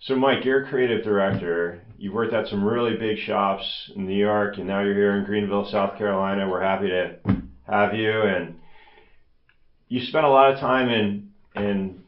So Mike, you're a creative director. You've worked at some really big shops in New York, and now you're here in Greenville, South Carolina. We're happy to have you. And you spent a lot of time in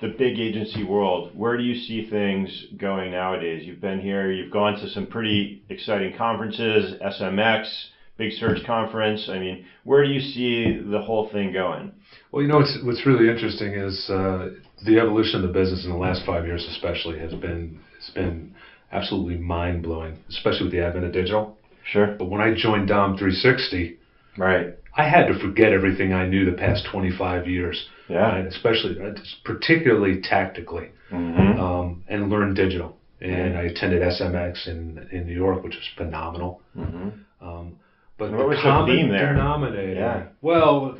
the big agency world. Where do you see things going nowadays? You've been here. You've gone to some pretty exciting conferences, SMX, Big Search Conference. I mean, where do you see the whole thing going? Well, what's really interesting is the evolution of the business in the last 5 years, especially, has been absolutely mind blowing, especially with the advent of digital. Sure. But when I joined Dom 360, right, I had to forget everything I knew the past 25 years. Yeah. Right? Especially, particularly tactically, and learn digital. And I attended SMX in New York, which was phenomenal. But and what was the common theme there? denominator. Yeah. Well,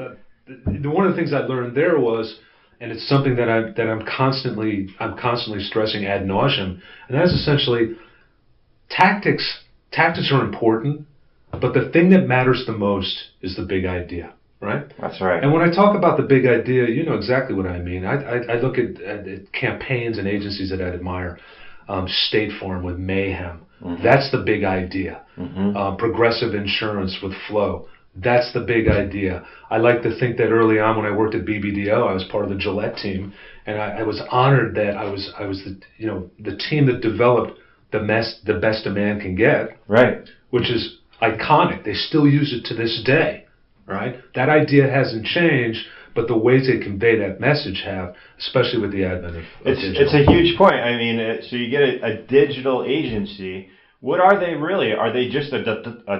one of the things I learned there was, and it's something that I'm constantly stressing ad nauseum, and that's essentially tactics. Tactics are important, but the thing that matters the most is the big idea, right? That's right. And when I talk about the big idea, you know exactly what I mean. I look at campaigns and agencies that I admire. State Farm with Mayhem. That's the big idea. Progressive Insurance with Flow. That's the big idea. I like to think that early on when I worked at BBDO, I was part of the Gillette team, and I was honored that I was the team that developed the best a man can get. Right. Which is iconic. They still use it to this day. Right. That idea hasn't changed, but the ways they convey that message have, especially with the advent of digital. It's a huge point. I mean, so you get a digital agency. What are they really? Are they just a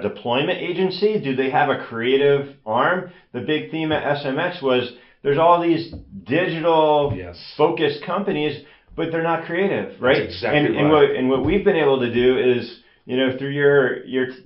deployment agency? Do they have a creative arm? The big theme at SMX was there's all these digital focused companies, but they're not creative, right? That's exactly right. And what we've been able to do is, through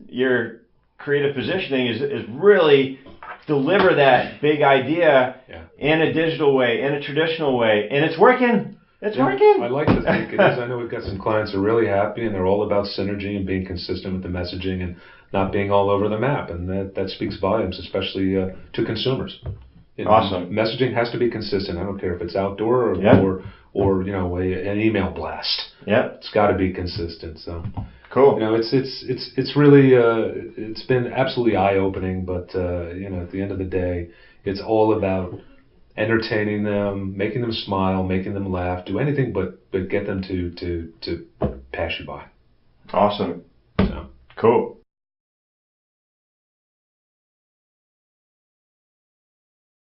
your creative positioning is really deliver that big idea in a digital way, in a traditional way, and it's working. It's working. I like to think it is. I know we've got some clients who are really happy, and they're all about synergy and being consistent with the messaging and not being all over the map, and that speaks volumes, especially to consumers. Awesome. Messaging has to be consistent. I don't care if it's outdoor or an email blast. Yeah. It's got to be consistent. So. Cool. It's really it's been absolutely eye-opening, but at the end of the day, it's all about entertaining them, making them smile, making them laugh, do anything but get them to pass you by. Awesome. So. Cool.